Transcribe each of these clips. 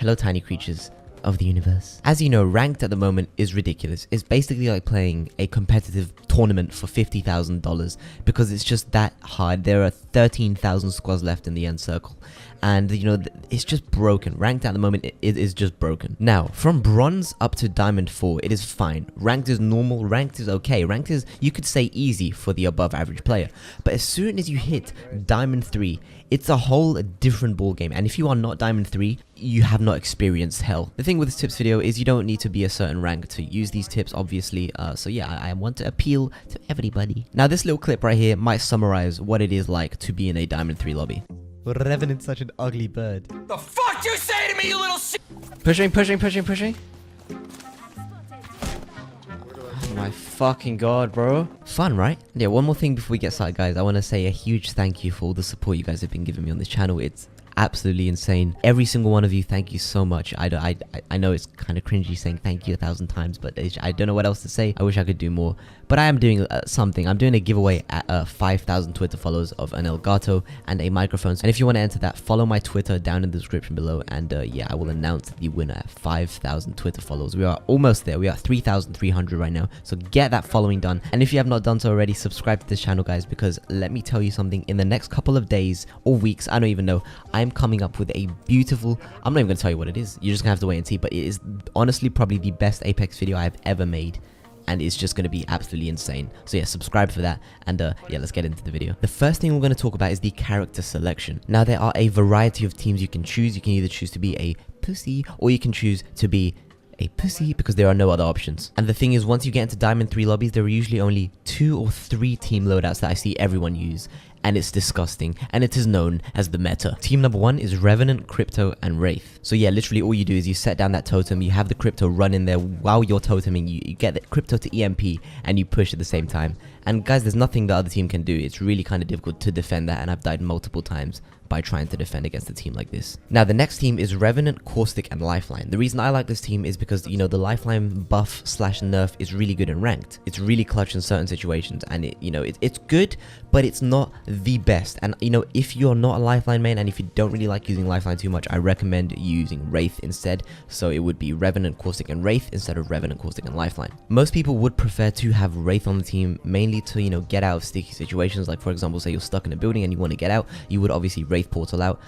Hello, tiny creatures of the universe. As you know, ranked at the moment is ridiculous. It's basically like playing a competitive tournament for $50,000 because it's just that hard. There are 13,000 squads left in the end circle, and you know, it's just broken. Ranked at the moment it is just broken. Now, from bronze up to diamond 4, it is fine. Ranked is normal, ranked is okay, ranked is, you could say, easy for the above average player. But as soon as you hit diamond 3, it's a whole different ball game. And if you are not diamond 3, you have not experienced hell. The thing with this tips video is you don't need to be a certain rank to use these tips, obviously. So yeah, I want to appeal to everybody. Now, this little clip right here might summarize what it is like to be in a diamond 3 lobby. Revenant's such an ugly bird. The fuck you say to me, you little shit? Pushing. Oh my fucking god, bro. Fun, right? Yeah, one more thing before we get started, guys. I want to say a huge thank you for all the support you guys have been giving me on this channel. It's absolutely insane. Every single one of you, thank you so much. I know it's kind of cringy saying thank you 1,000 times, but I don't know what else to say. I wish I could do more, but I am doing something. I'm doing a giveaway at 5,000 Twitter followers of an Elgato and a microphone. And if you want to enter that, follow my Twitter down in the description below, and yeah, I will announce the winner at 5,000 Twitter followers. We are almost there. We are at 3,300 right now, so get that following done. And if you have not done so already, subscribe to this channel, guys, because let me tell you something. In the next couple of days or weeks, I don't even know, I'm coming up with a beautiful, I'm not even going to tell you what it is. You're just going to have to wait and see, but it is honestly probably the best Apex video I've ever made, and it's just going to be absolutely insane. So yeah, subscribe for that, and yeah, let's get into the video. The first thing we're going to talk about is the character selection. Now, there are a variety of teams you can choose. You can either choose to be a pussy, or you can choose to be a pussy, because there are no other options. And the thing is, once you get into diamond 3 lobbies, there are usually only 2 or 3 team loadouts that I see everyone use, and it's disgusting, and it is known as the meta. Team number 1 is Revenant, Crypto, and Wraith. So yeah, literally all you do is you set down that totem, you have the Crypto run in there while you're toteming, you get the Crypto to EMP, and you push at the same time. And guys, there's nothing the other team can do. It's really kind of difficult to defend that, and I've died multiple times by trying to defend against a team like this. Now, the next team is Revenant, Caustic, and Lifeline. The reason I like this team is because, you know, the Lifeline buff / nerf is really good in ranked. It's really clutch in certain situations, and it, you know, it's good, but it's not the best. And you know, if you're not a Lifeline main, and if you don't really like using Lifeline too much, I recommend using Wraith instead. So it would be Revenant, Caustic, and Wraith instead of Revenant, Caustic, and Lifeline. Most people would prefer to have Wraith on the team, mainly to, you know, get out of sticky situations. Like, for example, say you're stuck in a building and you want to get out, you would obviously Wraith portal out.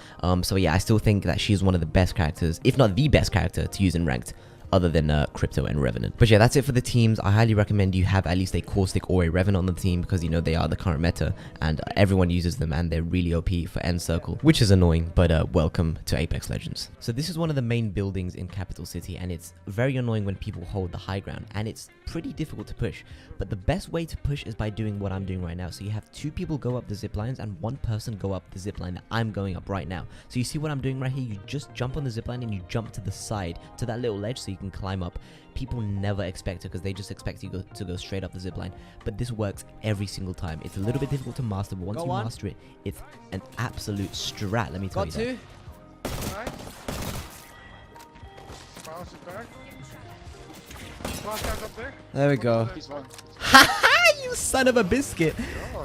So yeah, I still think that she's one of the best characters, if not the best character, to use in ranked, other than Crypto and Revenant. But yeah, that's it for the teams. I highly recommend you have at least a Caustic or a Revenant on the team, because, you know, they are the current meta, and everyone uses them, and they're really OP for end circle, which is annoying, but welcome to Apex Legends. So this is one of the main buildings in Capital City, and it's very annoying when people hold the high ground, and it's pretty difficult to push. But the best way to push is by doing what I'm doing right now. So you have 2 people go up the zip lines and 1 person go up the zip line that I'm going up right now. So you see what I'm doing right here? You just jump on the zip line and you jump to the side, to that little ledge, so you can climb up. People never expect it, because they just expect you to go straight up the zip line. But this works every single time. It's a little bit difficult to master, but once you master it, it's an absolute strat, let me tell you that. Nice. Bounce it back. Up there. There we go. You son of a biscuit.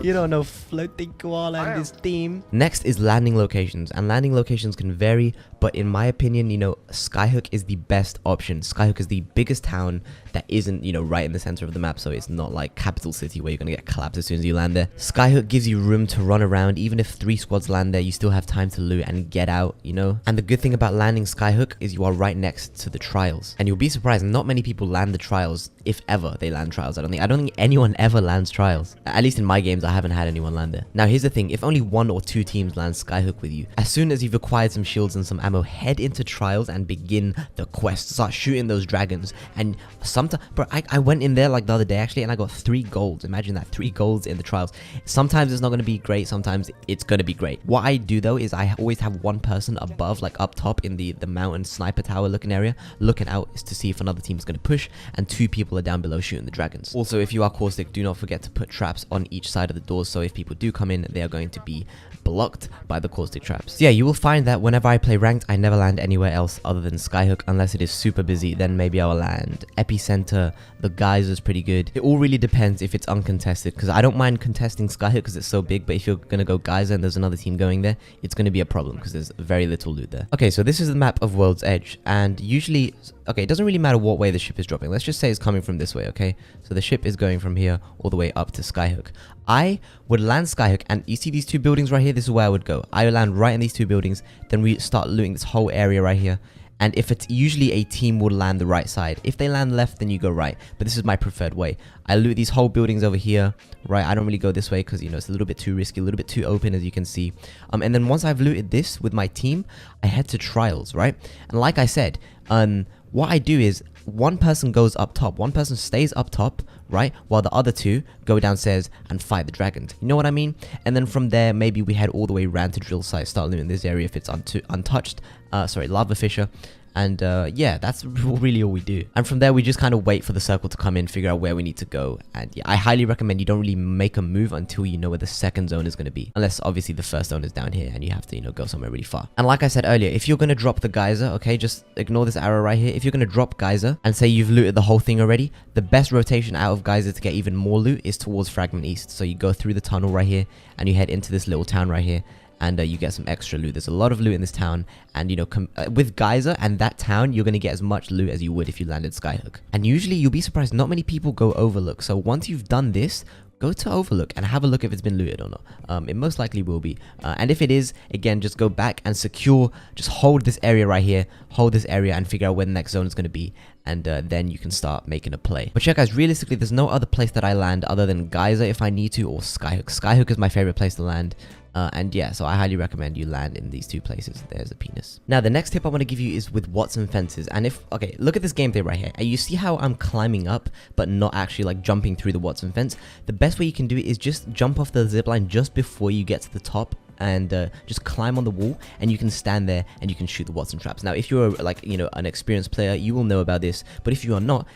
You don't know floating koala and this team. Next is landing locations, and landing locations can vary, but in my opinion, you know, Skyhook is the best option. Skyhook is the biggest town that isn't, you know, right in the center of the map, so it's not like Capital City where you're gonna get collapsed as soon as you land there. Skyhook gives you room to run around. Even if 3 squads land there, you still have time to loot and get out, you know. And the good thing about landing Skyhook is you are right next to the trials, and you'll be surprised, not many people land the trials, if ever they land trials. I don't think anyone ever lands trials. At least in my games, I haven't had anyone land there. Now, here's the thing. If only 1 or 2 teams land Skyhook with you, as soon as you've acquired some shields and some ammo, head into trials and begin the quest. Start shooting those dragons. And sometimes, bro, I went in there like the other day actually, and I got 3 golds. Imagine that, 3 golds in the trials. Sometimes it's not going to be great. Sometimes it's going to be great. What I do though is I always have 1 person above, like up top in the mountain sniper tower looking area, looking out is to see if another team is going to push, and 2 people are down below shooting the dragons. Also, if you are Caustic, do not forget to put traps on each side of the doors, so if people do come in, they are going to be blocked by the caustic traps. So yeah, you will find that whenever I play ranked, I never land anywhere else other than Skyhook unless it is super busy. Then maybe I'll land Epicenter. The Geyser's pretty good. It all really depends if it's uncontested, because I don't mind contesting Skyhook because it's so big, but if you're gonna go Geyser and there's another team going there, it's gonna be a problem because there's very little loot there. Okay, so this is the map of World's Edge, and usually, okay, it doesn't really matter what way the ship is dropping. Let's just say it's coming from this way, okay? So the ship is going from here all the way up to Skyhook. I would land Skyhook, and you see these two buildings right here? This is where I would go. I would land right in these two buildings, then we start looting this whole area right here. And if it's usually a team will land the right side. If they land left, then you go right. But this is my preferred way. I loot these whole buildings over here, right? I don't really go this way because, you know, it's a little bit too risky, a little bit too open, as you can see. And then once I've looted this with my team, I head to trials, right? And like I said, what I do is one person goes up top, one person stays up top, right, while the other two go downstairs and fight the dragons. You know what I mean? And then from there, maybe we head all the way around to drill site, start looting this area if it's untouched. Lava fissure. And yeah, that's really all we do. And from there, we just kind of wait for the circle to come in, figure out where we need to go. And yeah, I highly recommend you don't really make a move until you know where the second zone is going to be. Unless obviously the first zone is down here and you have to, you know, go somewhere really far. And like I said earlier, if you're going to drop the geyser, okay, just ignore this arrow right here. If you're going to drop geyser and say you've looted the whole thing already, the best rotation out of geyser to get even more loot is towards Fragment East. So you go through the tunnel right here and you head into this little town right here. And you get some extra loot. There's a lot of loot in this town, and you know, with Geyser and that town, you're gonna get as much loot as you would if you landed Skyhook. And usually, you'll be surprised, not many people go Overlook. So once you've done this, go to Overlook and have a look if it's been looted or not. It most likely will be. And if it is, again, just go back and secure. Just hold this area right here. Hold this area and figure out where the next zone is going to be. And then you can start making a play. But yeah, guys, realistically, there's no other place that I land other than Geyser if I need to, or Skyhook. Skyhook is my favorite place to land. And yeah, so I highly recommend you land in these two places. There's a penis. Now, the next tip I want to give you is with Watson fences. And if, okay, look at this gameplay right here. And you see how I'm climbing up, but not actually like jumping through the Watson fence. The best way you can do it is just jump off the zipline just before you get to the top. And just climb on the wall, and you can stand there and you can shoot the Watson traps. Now, if you're like, you know, an experienced player, you will know about this. But if you are not,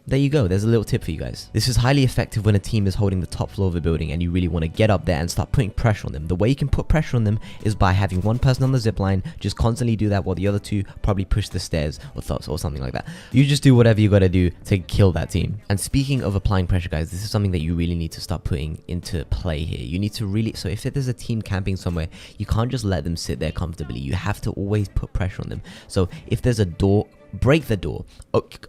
there you go. There's a little tip for you guys. This is highly effective when a team is holding the top floor of a building and you really want to get up there and start putting pressure on them. The way you can put pressure on them is by having one person on the zip line just constantly do that while the other two probably push the stairs or something like that. You just do whatever you got to do to kill that team. And speaking of applying pressure, guys, this is something that you really need to start putting into play here. You need to really, so if there's a team camping somewhere, you can't just let them sit there comfortably. You have to always put pressure on them. So if there's a door, break the door,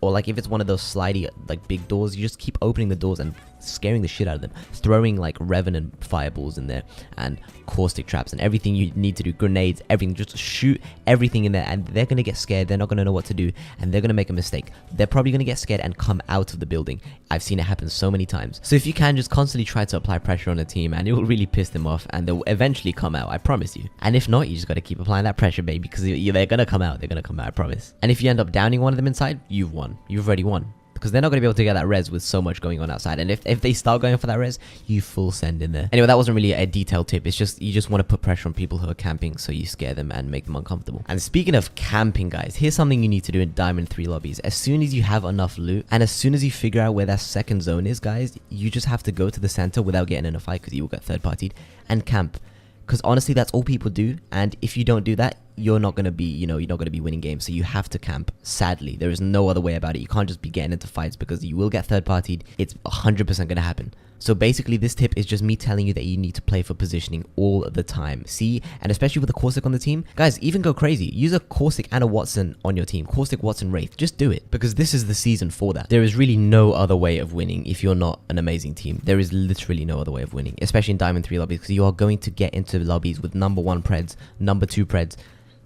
or like if it's one of those slidey like big doors, you just keep opening the doors and scaring the shit out of them, throwing like revenant fireballs in there and caustic traps and everything you need to do, grenades, everything, just shoot everything in there, and they're gonna get scared. They're not gonna know what to do, and they're gonna make a mistake. They're probably gonna get scared and come out of the building. I've seen it happen so many times. So if you can, just constantly try to apply pressure on a team, and it will really piss them off, and they'll eventually come out, I promise you. And if not, you just gotta keep applying that pressure, baby, because they're gonna come out. They're gonna come out, I promise. And if you end up downing one of them inside, you've won. You've already won. Because they're not going to be able to get that res with so much going on outside. And if they start going for that res, you full send in there. Anyway, that wasn't really a detailed tip. It's just, you just want to put pressure on people who are camping so you scare them and make them uncomfortable. And speaking of camping, guys, here's something you need to do in Diamond 3 lobbies. As soon as you have enough loot, and as soon as you figure out where that second zone is, guys, you just have to go to the center without getting in a fight, because you will get third-partied, and camp. Because honestly, that's all people do. And if you don't do that, you're not going to be, you're not going to be winning games. So you have to camp. Sadly, there is no other way about it. You can't just be getting into fights, because you will get third-partied. It's 100% going to happen. So basically, this tip is just me telling you that you need to play for positioning all the time. See, and especially with the Caustic on the team, guys, even go crazy. Use a Caustic and a Watson on your team. Caustic, Watson, Wraith. Just do it, because this is the season for that. There is really no other way of winning if you're not an amazing team. There is literally no other way of winning, especially in Diamond 3 lobbies, because you are going to get into lobbies with number 1 preds, number 2 preds,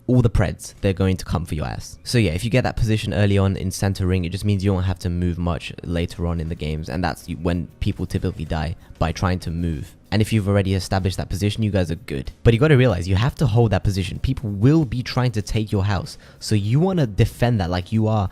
all the preds, they're going to come for your ass. So yeah, if you get that position early on in center ring, it just means you don't have to move much later on in the games, and that's when people typically die, by trying to move. And if you've already established that position, you guys are good. But you got to realize, you have to hold that position. People will be trying to take your house, so you want to defend that like you are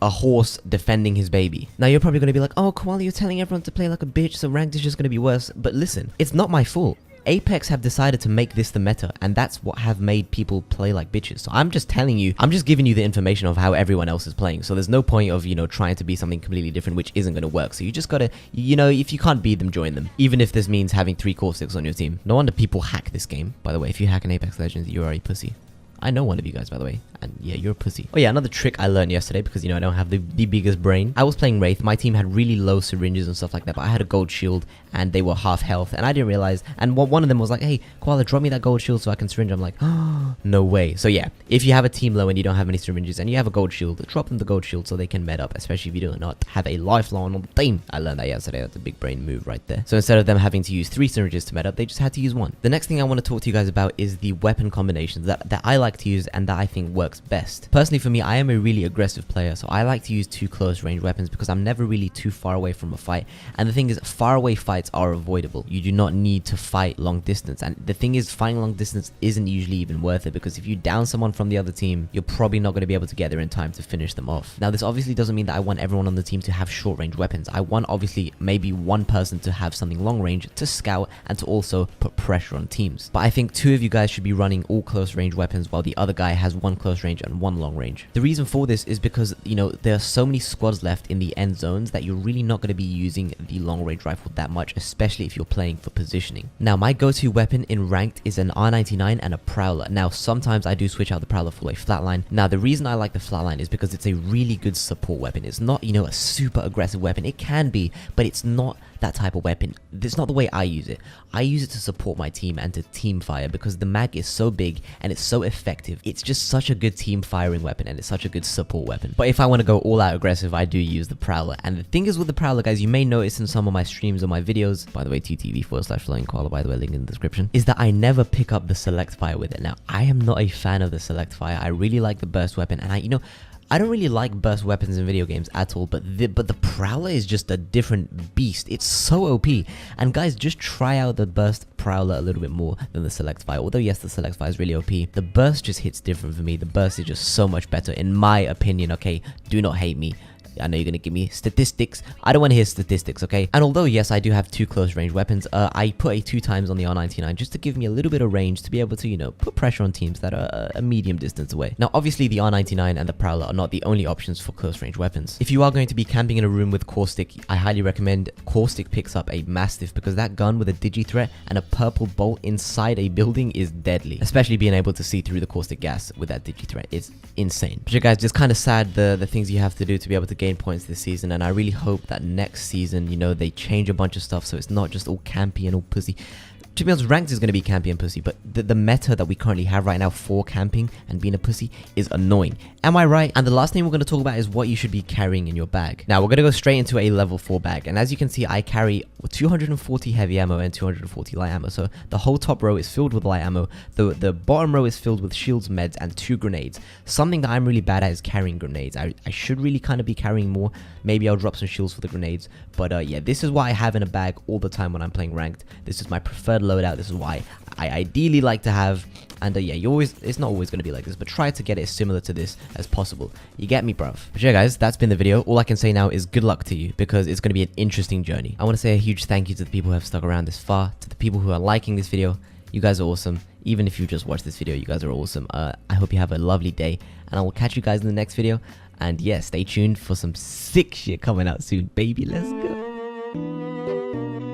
a horse defending his baby. Now you're probably going to be like, oh, Koala, you're telling everyone to play like a bitch, so ranked is just going to be worse. But listen, it's not my fault. Apex have decided to make this the meta, and that's what have made people play like bitches. So I'm just telling you, I'm just giving you the information of how everyone else is playing. So there's no point of, you know, trying to be something completely different, which isn't going to work. So you just gotta, you know, if you can't beat them, join them. Even if this means having 3 caustics on your team. No wonder people hack this game. By the way, if you hack an Apex Legends, you are a pussy. I know one of you guys, by the way, and yeah, you're a pussy. Oh yeah, another trick I learned yesterday, because, you know, I don't have the biggest brain. I was playing Wraith, my team had really low syringes and stuff like that, but I had a gold shield, and they were half health, and I didn't realize, and one of them was like, hey, Koala, drop me that gold shield so I can syringe. I'm like, oh, no way. So yeah, if you have a team low and you don't have any syringes, and you have a gold shield, drop them the gold shield so they can med up, especially if you do not have a lifeline on the team. I learned that yesterday, that's a big brain move right there. So instead of them having to use 3 syringes to med up, they just had to use 1. The next thing I want to talk to you guys about is the weapon combinations that I like to use and that I think works best. Personally for me, I am a really aggressive player, so I like to use 2 close range weapons because I'm never really too far away from a fight. And the thing is, far away fights are avoidable. You do not need to fight long distance, and the thing is, fighting long distance isn't usually even worth it, because if you down someone from the other team, you're probably not going to be able to get there in time to finish them off. Now this obviously doesn't mean that I want everyone on the team to have short range weapons. I want obviously maybe one person to have something long range to scout and to also put pressure on teams. But I think 2 of you guys should be running all close range weapons while the other guy has 1 close range and 1 long range. The reason for this is because, you know, there are so many squads left in the end zones that you're really not going to be using the long range rifle that much, especially if you're playing for positioning. Now my go-to weapon in ranked is an R99 and a Prowler. Now sometimes I do switch out the Prowler for a flatline. Now the reason I like the flatline is because it's a really good support weapon. It's not, you know, a super aggressive weapon. It can be, but it's not that type of weapon. It's not the way I use it. I use it to support my team and to team fire, because the mag is so big and it's so effective. It's just such a good team firing weapon, and it's such a good support weapon. But if I want to go all out aggressive, I do use the Prowler. And the thing is with the Prowler, guys, you may notice in some of my streams or my videos, by the way, TTV/Flowing Koala, by the way, link in the description, is that I never pick up the select fire with it. Now I am not a fan of the select fire. I really like the burst weapon, and I don't really like burst weapons in video games at all, but the Prowler is just a different beast. It's so OP. And guys, just try out the burst Prowler a little bit more than the select fire. Although yes, the select fire is really OP, the burst just hits different for me. The burst is just so much better in my opinion. Okay, do not hate me. I know you're gonna give me statistics. I don't want to hear statistics, okay? And although yes, I do have 2 close range weapons, I put a 2 times on the R99 just to give me a little bit of range to be able to, you know, put pressure on teams that are a medium distance away. Now obviously the R99 and the Prowler are not the only options for close range weapons. If you are going to be camping in a room with caustic, I highly recommend caustic picks up a Mastiff, because that gun with a digi threat and a purple bolt inside a building is deadly. Especially being able to see through the caustic gas with that digi threat is insane. But you guys, just kind of sad the things you have to do to be able to gain points this season, and I really hope that next season, you know, they change a bunch of stuff so it's not just all campy and all pussy. To be honest, ranked is going to be campy and pussy, but the meta that we currently have right now for camping and being a pussy is annoying. Am I right? And the last thing we're going to talk about is what you should be carrying in your bag. Now, we're going to go straight into a level 4 bag, and as you can see, I carry 240 heavy ammo and 240 light ammo, so the whole top row is filled with light ammo, the bottom row is filled with shields, meds, and 2 grenades. Something that I'm really bad at is carrying grenades. I should really kind of be carrying more. Maybe I'll drop some shields for the grenades, but yeah, this is what I have in a bag all the time when I'm playing ranked. This is my preferred loadout. This is why I ideally like to have, and yeah, it's not always going to be like this, but try to get it as similar to this as possible. You get me, bruv? But yeah, guys, that's been the video. All I can say now is good luck to you, because it's going to be an interesting journey. I want to say a huge thank you to the people who have stuck around this far, to the people who are liking this video. You guys are awesome. Even if you just watched this video, you guys are awesome. I hope you have a lovely day, and I will catch you guys in the next video. And yeah, stay tuned for some sick shit coming out soon, baby. Let's go.